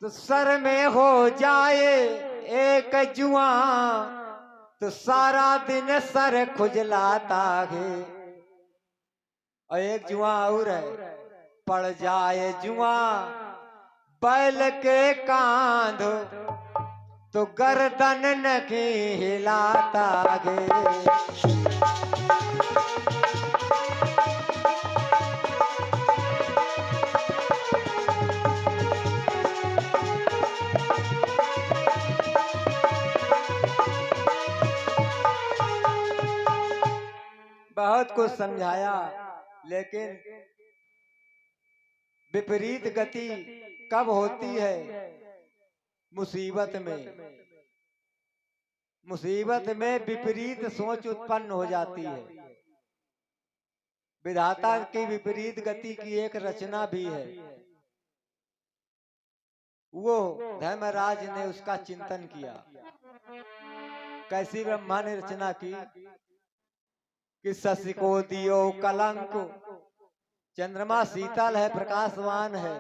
तो सर में हो जाए एक जुआं, तो सारा दिन सर खुजलाता है। और एक जुआं और है, पड़ जाए जुआं बैल के कांध, तो गर्दन नहीं हिलाता गे। बहुत कुछ समझाया, लेकिन विपरीत गति कब होती है? मुसीबत में। मुसीबत में विपरीत सोच उत्पन्न हो जाती है। विधाता की विपरीत गति की एक रचना भी है। वो धर्मराज ने उसका चिंतन किया। कैसी ब्रह्मा ने रचना की कि शशि को दियो कलंक, चंद्रमा शीतल है, प्रकाशवान है,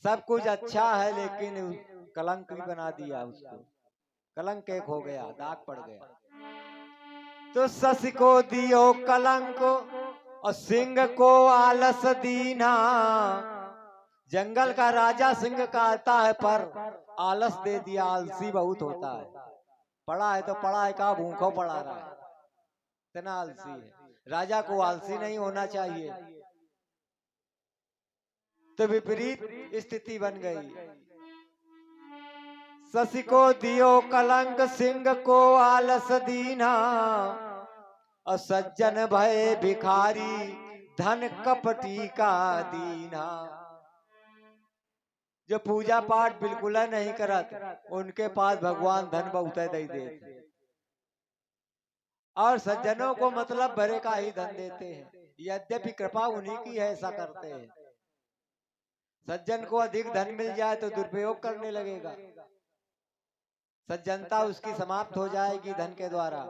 सब कुछ अच्छा है, लेकिन कलंक भी बना दिया उसको। कलंक एक हो गया, दाग पड़ गया। तो शशि को दियो कलंक और सिंह को आलस दीना। जंगल का राजा सिंह कहता है, पर आलस दे दिया, आलसी बहुत होता है। पढ़ा है तो पढ़ा है का भूखों पढ़ा रहा है, इतना आलसी है। राजा को आलसी नहीं होना चाहिए। तो विपरीत स्थिति बन गई। शशि को दियो कलंक, सिंह को आलस दीना। और सज्जन भय भिखारी, धन कपटी का दीना। जो पूजा पाठ बिल्कुल नहीं करत, उनके पास भगवान धन बहुत दे देते। और सज्जनों को मतलब भरे का ही धन देते हैं। यद्यपि कृपा उन्हीं की है, ऐसा करते हैं। सज्जन को अधिक धन मिल जाए तो दुरुपयोग करने लगेगा। सज्जनता उसकी समाप्त हो जाएगी धन के द्वारा।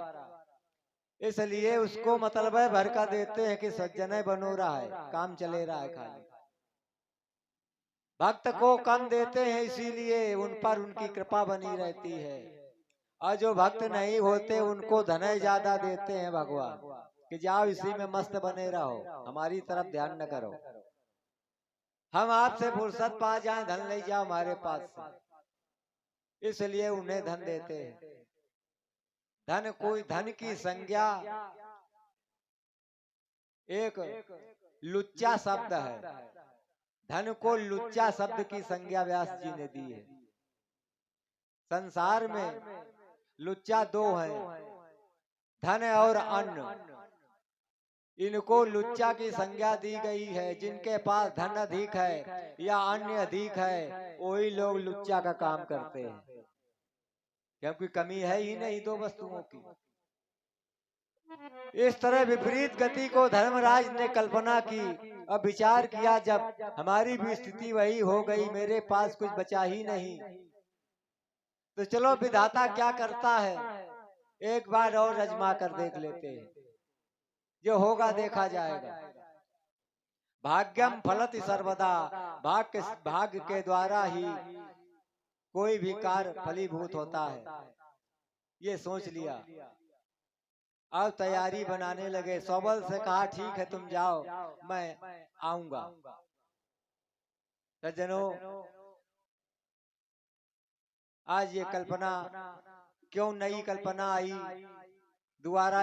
इसलिए उसको मतलब है भर का देते हैं कि सज्जन बनो रहा है, काम चले रहा है खाली। भक्त को कम देते हैं, इसीलिए उन पर उनकी कृपा बनी रहती है। और जो भक्त नहीं होते उनको धन ज्यादा देते हैं भगवान, कि जाओ इसी में मस्त बने रहो, हमारी तरफ ध्यान न करो। हम आपसे फुर्सत पा जाए, धन ले जाओ हमारे पास से, इसलिए उन्हें धन देते हैं। धन कोई, धन की संज्ञा एक लुच्चा शब्द है। धन को लुच्चा शब्द की संज्ञा व्यास जी ने दी है। संसार में लुच्चा दो हैं, धन और अन्न। इनको लुच्चा की संज्ञा दी गई है। जिनके पास धन अधिक है या अन्न अधिक है, वही लोग लुच्चा का काम करते हैं, क्योंकि कमी है ही नहीं दो वस्तुओं की। इस तरह विपरीत गति को धर्मराज ने कल्पना की। अब विचार किया, जब हमारी भी स्थिति वही हो गई, मेरे पास कुछ बचा ही नहीं, तो चलो विधाता क्या करता है, एक बार और आजमा कर देख लेते हैं। जो होगा देखा जाएगा। भाग्यम फलति सर्वदा, भाग्य के द्वारा ही कोई भी कार्य फलीभूत होता है, ये सोच लिया। अब तैयारी बनाने लगे। सौबल से कहा, ठीक है तुम जाओ, मैं आऊंगा। सज्जनों, आज ये कल्पना क्यों नई कल्पना आई दोबारा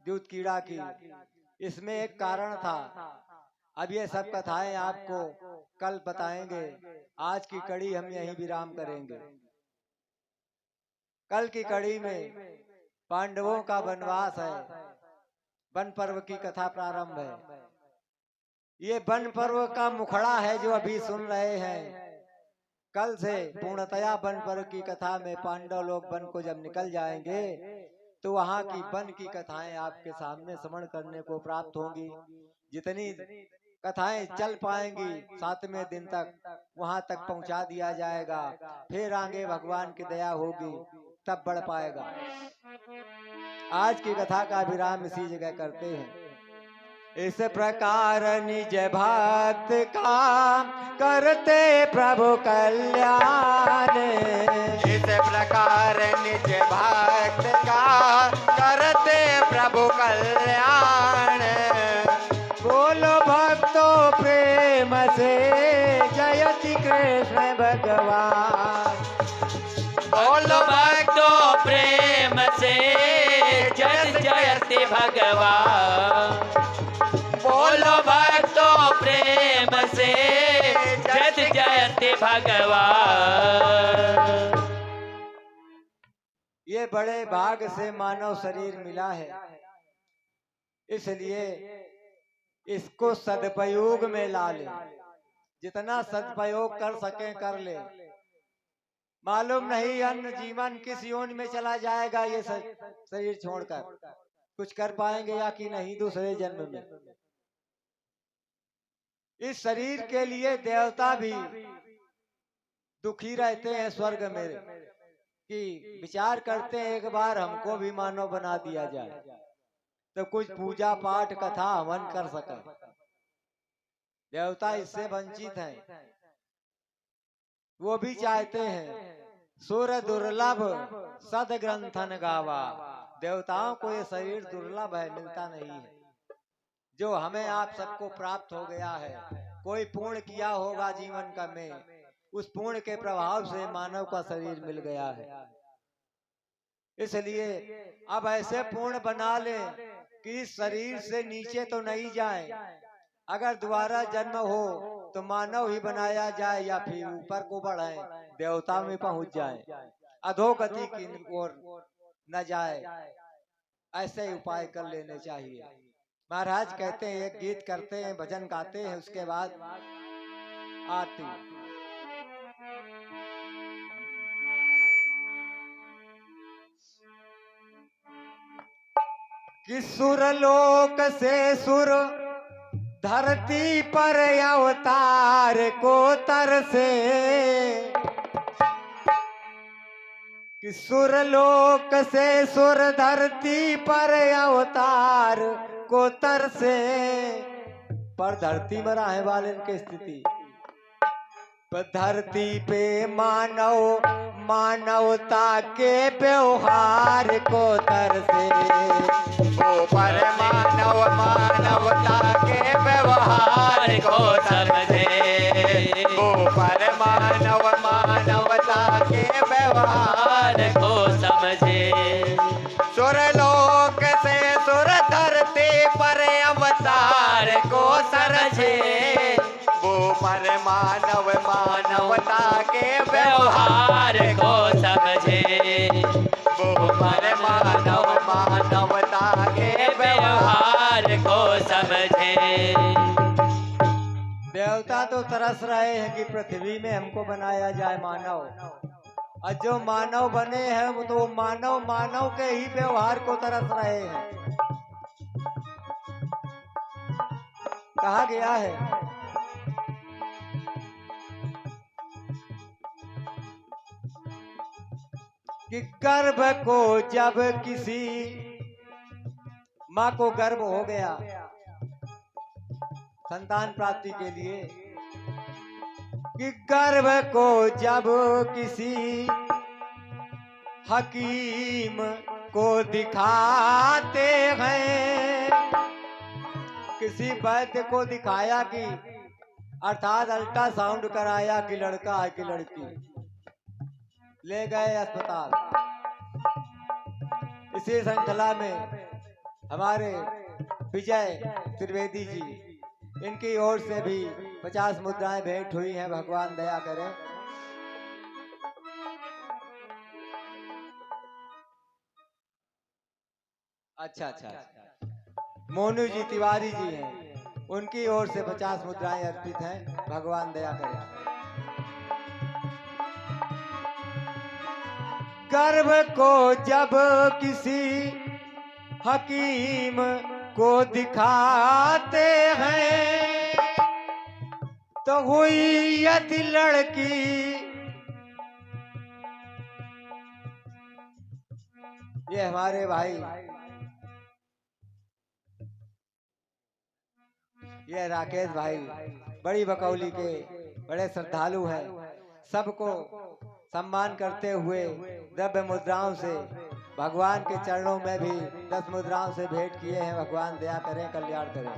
दूध कीड़ा की, इसमें एक कारण था। अब ये सब कथाएं आपको कल बताएंगे। आज की कड़ी हम यहीं विराम करेंगे। कल की कड़ी में पांडवों का वनवास है, वन पर्व की कथा प्रारंभ है। ये वन पर्व का मुखड़ा है जो अभी सुन रहे हैं। कल से पूर्णतया वन पर्व की कथा में पांडव लोग वन को जब निकल जाएंगे, तो वहाँ की वन की कथाएं आपके सामने श्रवण करने को प्राप्त होंगी। जितनी कथाएं चल पाएंगी 7वें दिन तक वहां तक पहुंचा दिया जाएगा। फिर आगे भगवान की दया होगी, तब बढ़ पाएगा। आज की कथा का विराम इसी जगह करते हैं। इस प्रकार निज भक्त का करते प्रभु कल्याण। इस प्रकार निज भक्त का करते प्रभु कल्याण। बोलो भक्तों प्रेम से जयति कृष्ण भगवान। बोलो भक्तों प्रेम से जय जयति भगवान। बोलो भक्तों प्रेम से जय जयति भगवान। ये बड़े भाग से मानव शरीर मिला है, इसलिए इसको सदुपयोग में ला ले। जितना सदुपयोग कर सके कर ले। मालूम नहीं अन्य जीवन किस योनि में चला जाएगा ये शरीर छोड़कर, कुछ कर पाएंगे या कि नहीं दूसरे जन्म में। इस शरीर के लिए देवता भी दुखी रहते हैं स्वर्ग में कि विचार करते हैं एक बार हमको भी मानव बना दिया जाए तो कुछ पूजा पाठ कथा हवन कर सके। देवता इससे वंचित हैं। वो भी चाहते हैं सुर दुर्लभ सद ग्रंथन गावा। देवताओं को ये शरीर दुर्लभ है, मिलता नहीं है। जो हमें आप सबको प्राप्त हो गया है, कोई पुण्य किया होगा जीवन का में, उस पुण्य के प्रभाव से मानव का शरीर मिल गया है। इसलिए अब ऐसे पुण्य बना ले कि शरीर से नीचे तो नहीं जाए। अगर दोबारा जन्म हो तो मानव ही बनाया जाए या फिर ऊपर को बढ़े, देवता में पहुंच जाए, अधोगति की ओर न जाए। ऐसे उपाय कर लेने चाहिए। महाराज कहते हैं एक गीत करते हैं, भजन गाते हैं, उसके बाद आरती। कि सुरलोक से सुर धरती पर अवतार को तरसे। कि सुरलोक से सुर धरती पर अवतार को तरसे। पर धरती में रहने वाले की स्थिति, पर धरती पे मानव मानवता के व्यवहार को तरसे। ऊपर मानव मानवता के व्यवहार को समझे। ऊपर मानव मानवता के व्यवहार को समझे। सुरलोक से सुर धरती पर अवतार को सरझे। ऊपर मानव मानवता के व्यवहार को समझे। ऊपर मानव मानवता के व्यवहार को समझे। देवता तो तरस रहे हैं कि पृथ्वी में हमको बनाया जाए मानव, और जो मानव बने हैं वो तो मानव मानव के ही व्यवहार को तरस रहे हैं। कहा गया है कि गर्भ को जब किसी माँ को गर्भ हो गया संतान प्राप्ति के लिए, कि गर्भ को जब किसी हकीम को दिखाते हैं, किसी वैद्य को दिखाया कि अर्थात अल्ट्रासाउंड कराया कि लड़का है कि लड़की, ले गए अस्पताल। इसी श्रृंखला में हमारे विजय त्रिवेदी जी, इनकी ओर से भी 50 मुद्राएं भेंट हुई हैं। भगवान दया करें। अच्छा, मोनू जी तिवारी जी हैं, उनकी ओर से 50 मुद्राएं अर्पित हैं। भगवान दया करें। गर्भ को जब किसी हकीम को दिखाते हैं तो हुई यदि लड़की, ये हमारे भाई ये राकेश भाई बड़ी बकौली के बड़े श्रद्धालु हैं। सबको सम्मान करते हुए द्रव्य मुद्राओं से भगवान के चरणों में भी 10 मुद्राओं से भेंट किए हैं। भगवान दया करें, कल्याण करें।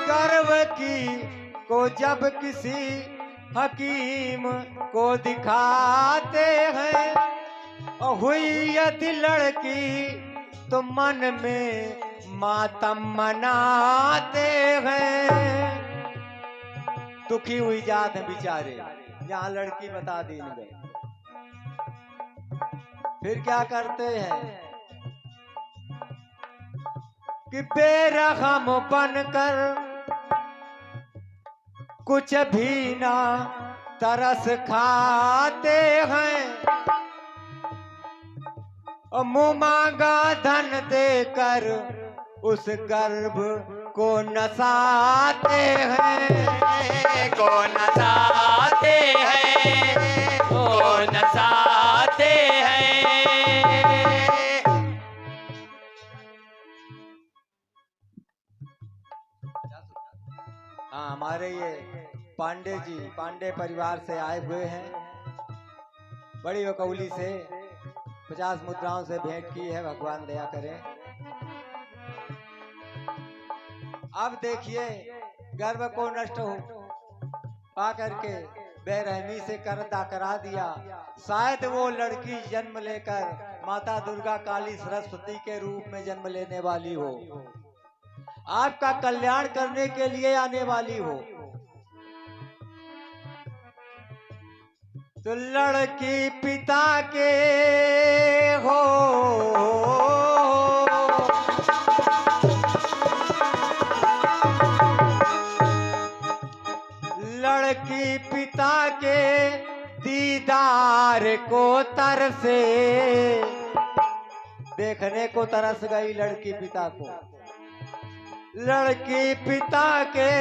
गर्व की को जब किसी हकीम को दिखाते हैं और हुई यदि लड़की तो मन में मातम मनाते हैं। दुखी हुई जात है बेचारे, यहाँ लड़की बता दी गई। फिर क्या करते हैं कि बेरहम बनकर कुछ भी ना तरस खाते हैं और मुँह मांगा धन देकर उस गर्भ को नसाते हैं। को नसाते हैं, को नसाते हैं। हाँ, हमारे ये पांडे जी पांडे परिवार से आए हुए हैं। बड़ी बकौली से 50 मुद्राओं से भेंट की है। भगवान दया करें। अब देखिए गर्भ को नष्ट हो पा करके बेरहमी से कर्दा करा दिया। शायद वो लड़की जन्म लेकर माता दुर्गा काली सरस्वती के रूप में जन्म लेने वाली हो, आपका कल्याण करने के लिए आने वाली हो। तो लड़की पिता के हो, लड़की पिता के दीदार को तरसे, देखने को तरस गई लड़की पिता को। लड़की पिता के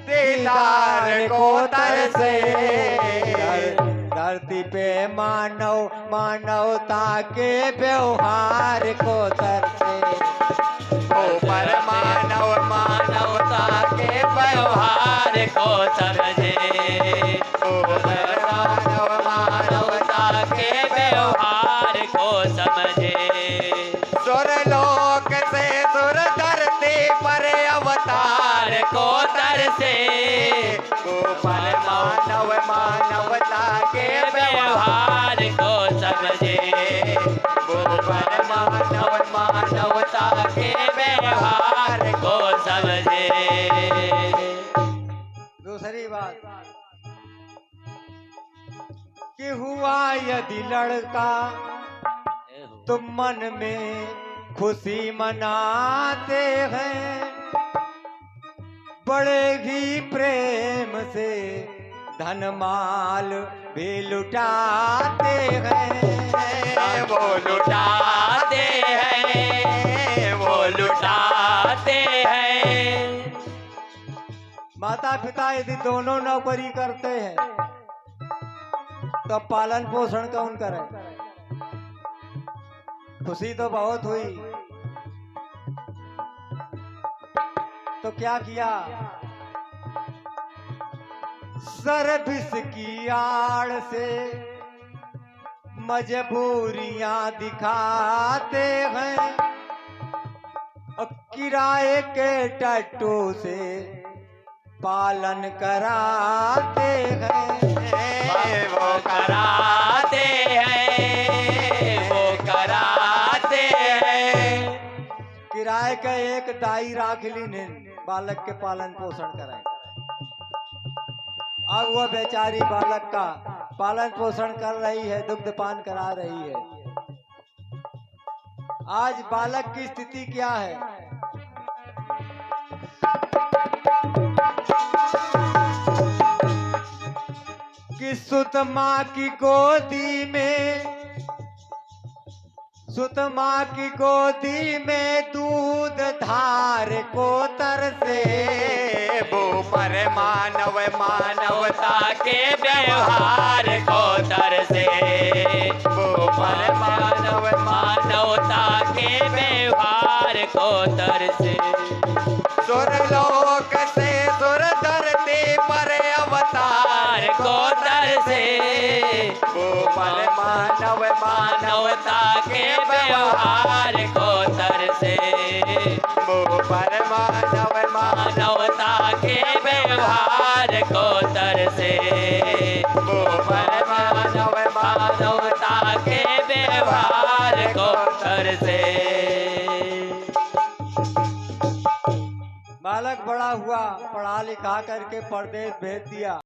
दीदार को तरसे, धरती पे मानवता के व्यवहार को तरसे। ऊपर मानवता के व्यवहार को समझे, मानवता के व्यवहार को समझे। सुरलोक से सुर धरती पर अवतार को तरसे, ऊपर मानवता के व्यवहार को समझे। ऊपर मानवता के व्यवहार को समझे। दूसरी बात कि हुआ यदि लड़का तो मन में खुशी मनाते हैं, बड़े ही प्रेम से धन माल भी लुटाते हैं। वो लुटाते हैं, वो लुटाते हैं। माता पिता यदि दोनों नौकरी करते हैं तो पालन पोषण कौन करे? खुशी तो बहुत हुई, तो क्या किया? सर्विस की आड़ से मजबूरियां दिखाते हैं और किराए के टट्टू से पालन कराते हैं। वो कराते हैं, वो कराते हैं। किराए का एक दाई राख ली ने बालक के पालन पोषण कराए। अब वह बेचारी बालक का पालन पोषण कर रही है, दुग्ध पान करा रही है। आज बालक की स्थिति क्या है? कि सुत माँ की गोदी में, सुत माँ की गोदी में दूध धार को तरसे। वो पर मानवता के व्यवहार को तरसे। पर मानव मानवता के व्यवहार को तरसे सुरलोक से सुर धरती पर अवतार को तरसे गोपाल मानव मानवता के व्यवहार को तरसे गोपाल मानव मानवता के व्यवहार को तरसे गोपाल मानव मानवता के व्यवहार को तरसे बालक बड़ा हुआ, पढ़ा लिखा करके परदेश भेज दिया।